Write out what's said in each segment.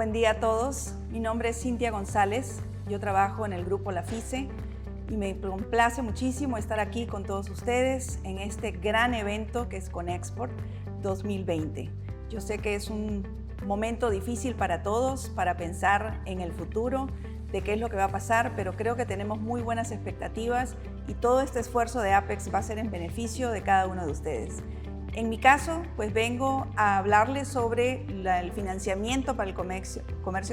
Buen día a todos. Mi nombre es Cintia González. Yo trabajo en el grupo La FICE y me complace muchísimo estar aquí con todos ustedes en este gran evento que es Conexport 2020. Yo sé que es un momento difícil para todos para pensar en el futuro, de qué es lo que va a pasar, pero creo que tenemos muy buenas expectativas y todo este esfuerzo de Apex va a ser en beneficio de cada uno de ustedes. En mi caso, pues vengo a hablarles sobre el financiamiento para el comercio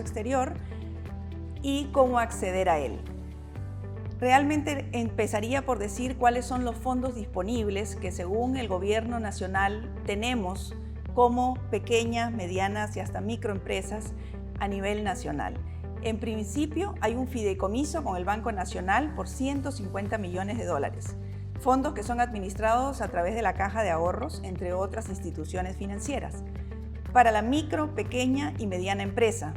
exterior y cómo acceder a él. Realmente empezaría por decir cuáles son los fondos disponibles que según el gobierno nacional tenemos como pequeñas, medianas y hasta microempresas a nivel nacional. En principio hay un fideicomiso con el Banco Nacional por 150 millones de dólares. Fondos que son administrados a través de la Caja de Ahorros, entre otras instituciones financieras, para la micro, pequeña y mediana empresa.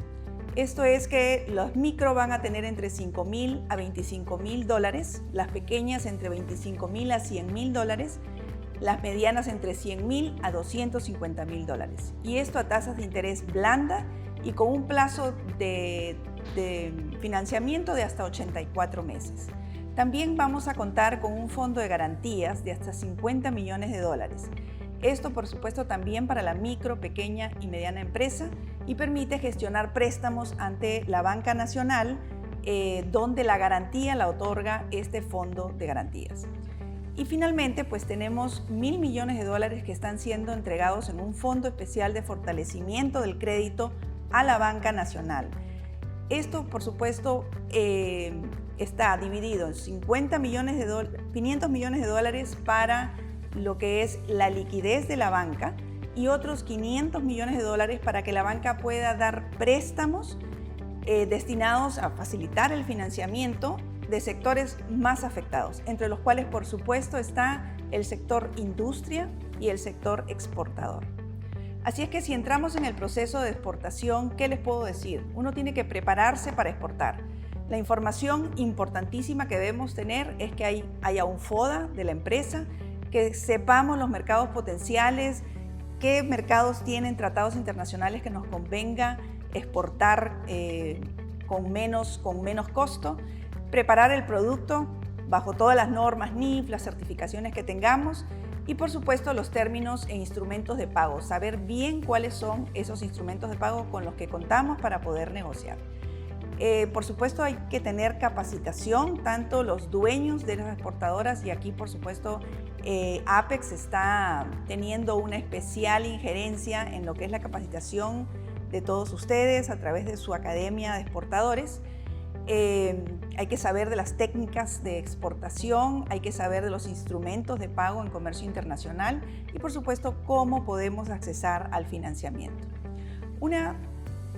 Esto es que los micro van a tener entre $5,000 a $25,000, las pequeñas entre $25,000 a $100,000, las medianas entre $100,000 a $250,000. Y esto a tasas de interés blanda y con un plazo de financiamiento de hasta 84 meses. También vamos a contar con un fondo de garantías de hasta 50 millones de dólares. Esto, por supuesto, también para la micro, pequeña y mediana empresa y permite gestionar préstamos ante la banca nacional, donde la garantía la otorga este fondo de garantías. Y finalmente, pues tenemos 1.000 millones de dólares que están siendo entregados en un fondo especial de fortalecimiento del crédito a la banca nacional. Esto, por supuesto, está dividido en 500 millones de dólares para lo que es la liquidez de la banca y otros 500 millones de dólares para que la banca pueda dar préstamos destinados a facilitar el financiamiento de sectores más afectados, entre los cuales, por supuesto, está el sector industria y el sector exportador. Así es que si entramos en el proceso de exportación, ¿qué les puedo decir? Uno tiene que prepararse para exportar. La información importantísima que debemos tener es que haya un FODA de la empresa, que sepamos los mercados potenciales, qué mercados tienen tratados internacionales que nos convenga exportar con menos costo, preparar el producto bajo todas las normas NIF, las certificaciones que tengamos y por supuesto los términos e instrumentos de pago, saber bien cuáles son esos instrumentos de pago con los que contamos para poder negociar. Por supuesto hay que tener capacitación, tanto los dueños de las exportadoras y aquí por supuesto Apex está teniendo una especial injerencia en lo que es la capacitación de todos ustedes a través de su Academia de Exportadores. Hay que saber de las técnicas de exportación, hay que saber de los instrumentos de pago en comercio internacional y por supuesto cómo podemos accesar al financiamiento. Una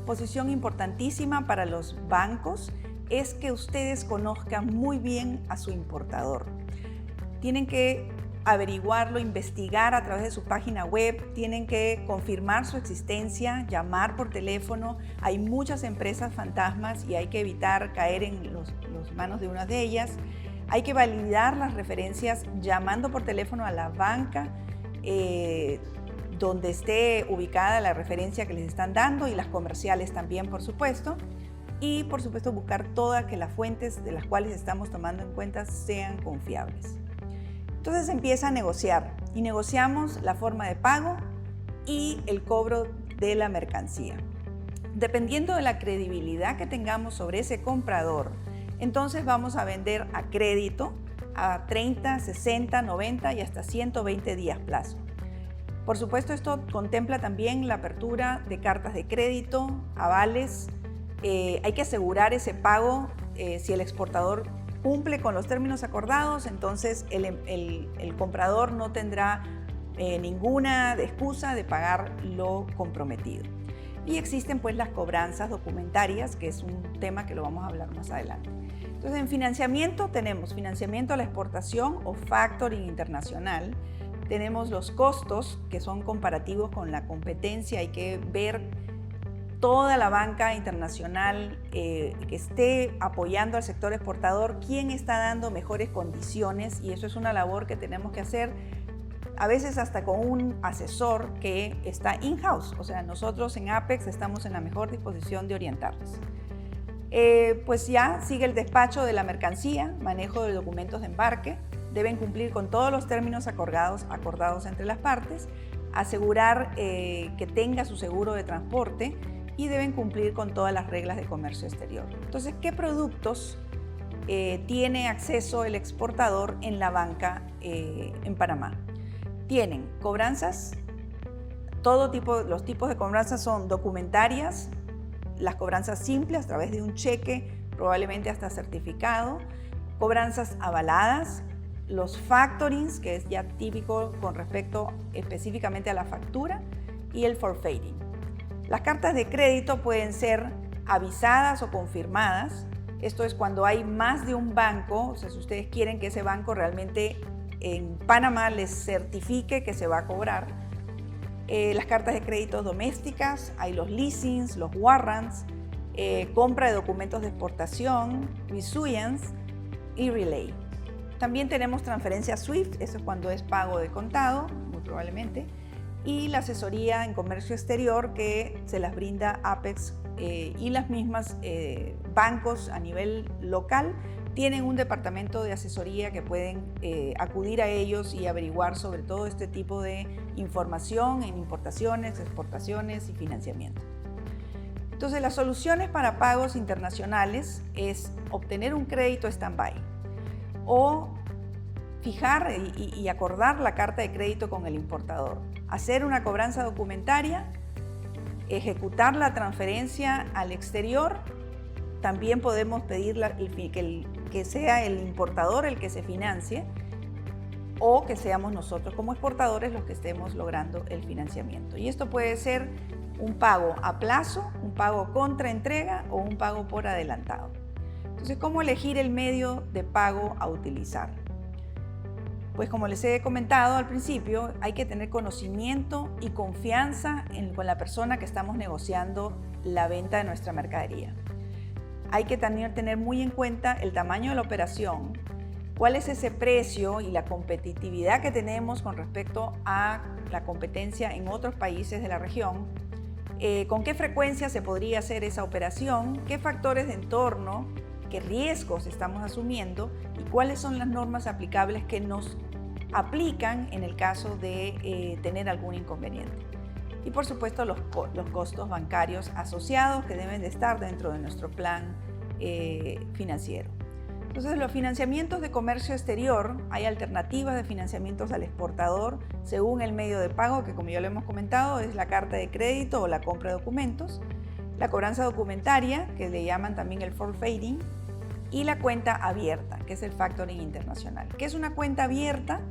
posición importantísima para los bancos es que ustedes conozcan muy bien a su importador. Tienen que averiguarlo, investigar a través de su página web, tienen que confirmar su existencia, llamar por teléfono. Hay muchas empresas fantasmas y hay que evitar caer en las manos de una de ellas. Hay que validar las referencias llamando por teléfono a la banca donde esté ubicada la referencia que les están dando y las comerciales también, por supuesto. Y por supuesto buscar todas que las fuentes de las cuales estamos tomando en cuenta sean confiables. Entonces empieza a negociar y negociamos la forma de pago y el cobro de la mercancía. Dependiendo de la credibilidad que tengamos sobre ese comprador, entonces vamos a vender a crédito a 30, 60, 90 y hasta 120 días plazo. Por supuesto, esto contempla también la apertura de cartas de crédito, avales. Hay que asegurar ese pago si el exportador cumple con los términos acordados, entonces el comprador no tendrá ninguna excusa de pagar lo comprometido. Y existen pues las cobranzas documentarias, que es un tema que lo vamos a hablar más adelante. Entonces en financiamiento tenemos financiamiento a la exportación o factoring internacional. Tenemos los costos que son comparativos con la competencia, hay que ver toda la banca internacional que esté apoyando al sector exportador, quién está dando mejores condiciones y eso es una labor que tenemos que hacer a veces hasta con un asesor que está in-house. O sea, nosotros en Apex estamos en la mejor disposición de orientarles. Pues ya sigue el despacho de la mercancía, manejo de documentos de embarque. Deben cumplir con todos los términos acordados entre las partes, asegurar que tenga su seguro de transporte y deben cumplir con todas las reglas de comercio exterior. Entonces, ¿qué productos tiene acceso el exportador en la banca en Panamá? Tienen cobranzas, los tipos de cobranzas son documentarias, las cobranzas simples a través de un cheque, probablemente hasta certificado, cobranzas avaladas, los factorings, que es ya típico con respecto específicamente a la factura, y el forfeiting. Las cartas de crédito pueden ser avisadas o confirmadas. Esto es cuando hay más de un banco, o sea, si ustedes quieren que ese banco realmente en Panamá les certifique que se va a cobrar. Las cartas de crédito domésticas, hay los leasings, los warrants, compra de documentos de exportación, resuance y relay. También tenemos transferencia SWIFT, eso es cuando es pago de contado, muy probablemente, y la asesoría en comercio exterior que se las brinda Apex y las mismas bancos a nivel local tienen un departamento de asesoría que pueden acudir a ellos y averiguar sobre todo este tipo de información en importaciones, exportaciones y financiamiento. Entonces, las soluciones para pagos internacionales es obtener un crédito stand-by o fijar y acordar la carta de crédito con el importador, hacer una cobranza documentaria, ejecutar la transferencia al exterior. También podemos pedir que sea el importador el que se financie o que seamos nosotros como exportadores los que estemos logrando el financiamiento. Y esto puede ser un pago a plazo, un pago contra entrega o un pago por adelantado. Entonces, ¿cómo elegir el medio de pago a utilizar? Pues como les he comentado al principio, hay que tener conocimiento y confianza con la persona que estamos negociando la venta de nuestra mercadería. Hay que también tener muy en cuenta el tamaño de la operación, cuál es ese precio y la competitividad que tenemos con respecto a la competencia en otros países de la región, con qué frecuencia se podría hacer esa operación, qué factores de entorno, qué riesgos estamos asumiendo y cuáles son las normas aplicables que nos aplican en el caso de tener algún inconveniente. Y por supuesto los costos bancarios asociados que deben de estar dentro de nuestro plan financiero. Entonces, los financiamientos de comercio exterior, hay alternativas de financiamientos al exportador según el medio de pago, que como ya lo hemos comentado es la carta de crédito o la compra de documentos, la cobranza documentaria, que le llaman también el forfeiting, y la cuenta abierta, que es el factoring internacional. ¿Qué es una cuenta abierta?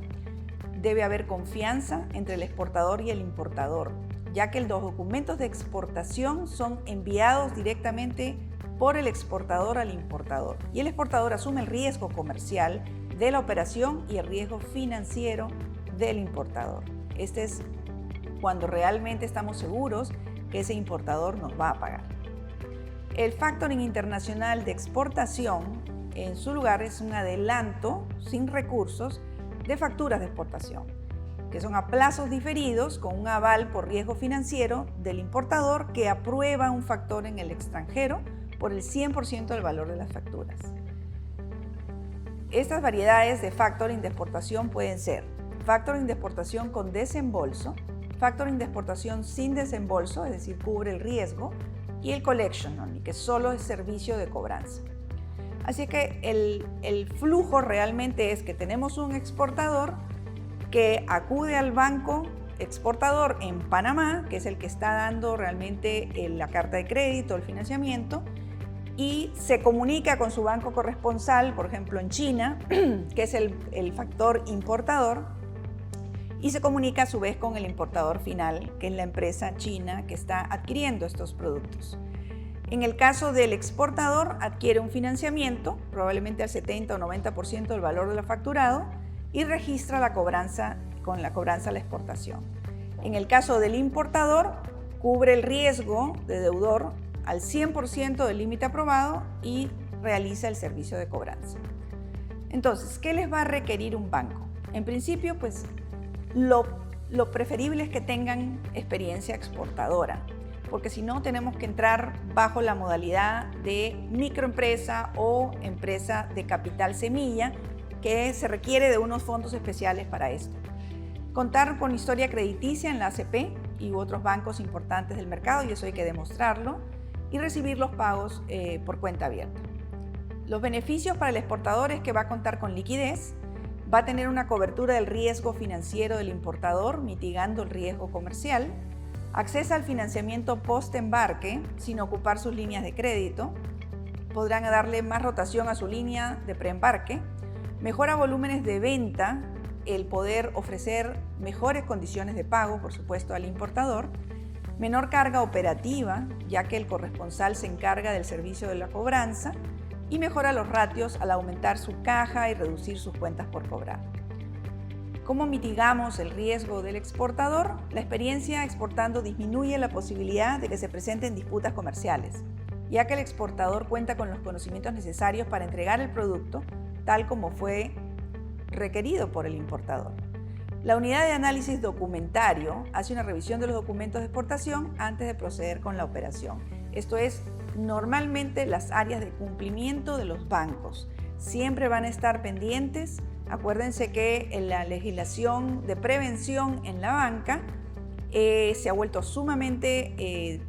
Debe haber confianza entre el exportador y el importador, ya que los documentos de exportación son enviados directamente por el exportador al importador. Y el exportador asume el riesgo comercial de la operación y el riesgo financiero del importador. Este es cuando realmente estamos seguros que ese importador nos va a pagar. El factoring internacional de exportación, en su lugar, es un adelanto sin recursos de facturas de exportación, que son a plazos diferidos con un aval por riesgo financiero del importador que aprueba un factor en el extranjero por el 100% del valor de las facturas. Estas variedades de factoring de exportación pueden ser factoring de exportación con desembolso, factoring de exportación sin desembolso, es decir, cubre el riesgo, y el collection only, que solo es servicio de cobranza. Así que el flujo realmente es que tenemos un exportador que acude al banco exportador en Panamá, que es el que está dando realmente la carta de crédito, el financiamiento, y se comunica con su banco corresponsal, por ejemplo en China, que es el factor importador, y se comunica a su vez con el importador final, que es la empresa china que está adquiriendo estos productos. En el caso del exportador, adquiere un financiamiento, probablemente al 70 o 90% del valor de lo facturado, y registra la cobranza con la cobranza a la exportación. En el caso del importador, cubre el riesgo de deudor al 100% del límite aprobado y realiza el servicio de cobranza. Entonces, ¿qué les va a requerir un banco? En principio, pues Lo preferible es que tengan experiencia exportadora, porque si no tenemos que entrar bajo la modalidad de microempresa o empresa de capital semilla, que se requiere de unos fondos especiales para esto. Contar con historia crediticia en la ACP y otros bancos importantes del mercado, y eso hay que demostrarlo, y recibir los pagos por cuenta abierta. Los beneficios para el exportador es que va a contar con liquidez, va a tener una cobertura del riesgo financiero del importador, mitigando el riesgo comercial, accesa al financiamiento post-embarque sin ocupar sus líneas de crédito, podrán darle más rotación a su línea de preembarque, mejora volúmenes de venta, el poder ofrecer mejores condiciones de pago, por supuesto, al importador, menor carga operativa, ya que el corresponsal se encarga del servicio de la cobranza, y mejora los ratios al aumentar su caja y reducir sus cuentas por cobrar. ¿Cómo mitigamos el riesgo del exportador? La experiencia exportando disminuye la posibilidad de que se presenten disputas comerciales, ya que el exportador cuenta con los conocimientos necesarios para entregar el producto tal como fue requerido por el importador. La unidad de análisis documentario hace una revisión de los documentos de exportación antes de proceder con la operación. Esto es, normalmente las áreas de cumplimiento de los bancos siempre van a estar pendientes. Acuérdense que en la legislación de prevención en la banca se ha vuelto sumamente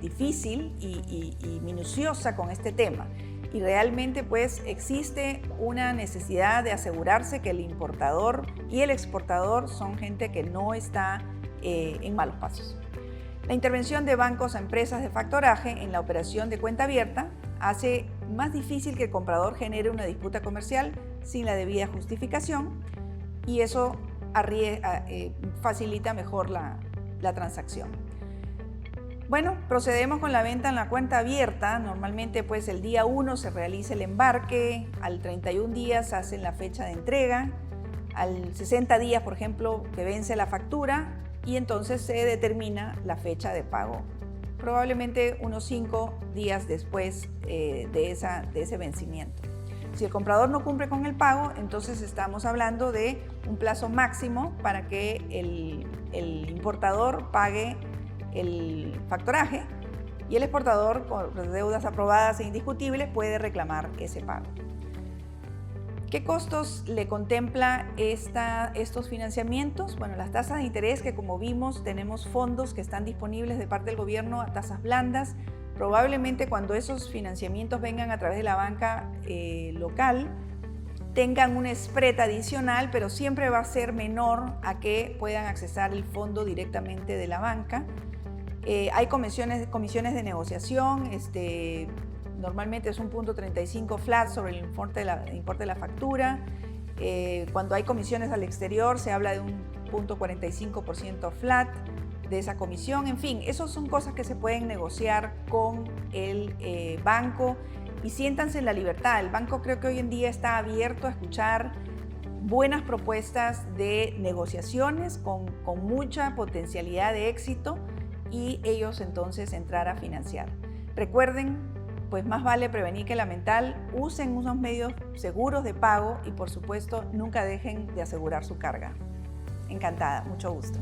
difícil y minuciosa con este tema. Y realmente pues existe una necesidad de asegurarse que el importador y el exportador son gente que no está en malos pasos. La intervención de bancos a empresas de factoraje en la operación de cuenta abierta hace más difícil que el comprador genere una disputa comercial sin la debida justificación, y eso facilita mejor la transacción. Bueno, procedemos con la venta en la cuenta abierta. Normalmente pues el día 1 se realiza el embarque, al 31 días hacen la fecha de entrega, al 60 días, por ejemplo, que vence la factura, y entonces se determina la fecha de pago, probablemente unos 5 días después de ese vencimiento. Si el comprador no cumple con el pago, entonces estamos hablando de un plazo máximo para que el importador pague el factoraje, y el exportador, con deudas aprobadas e indiscutibles, puede reclamar ese pago. ¿Qué costos le contempla estos financiamientos? Bueno, las tasas de interés, que como vimos tenemos fondos que están disponibles de parte del gobierno a tasas blandas. Probablemente cuando esos financiamientos vengan a través de la banca local tengan un spread adicional, pero siempre va a ser menor a que puedan accesar el fondo directamente de la banca. Hay comisiones de negociación, normalmente es un 0.35 flat sobre el importe de la factura. Cuando hay comisiones al exterior se habla de un 0.45% flat de esa comisión. En fin, esas son cosas que se pueden negociar con el banco, y siéntanse en la libertad. El banco creo que hoy en día está abierto a escuchar buenas propuestas de negociaciones con mucha potencialidad de éxito, y ellos entonces entrar a financiar. Recuerden, pues más vale prevenir que lamentar. Usen unos medios seguros de pago y por supuesto nunca dejen de asegurar su carga. Encantada, mucho gusto.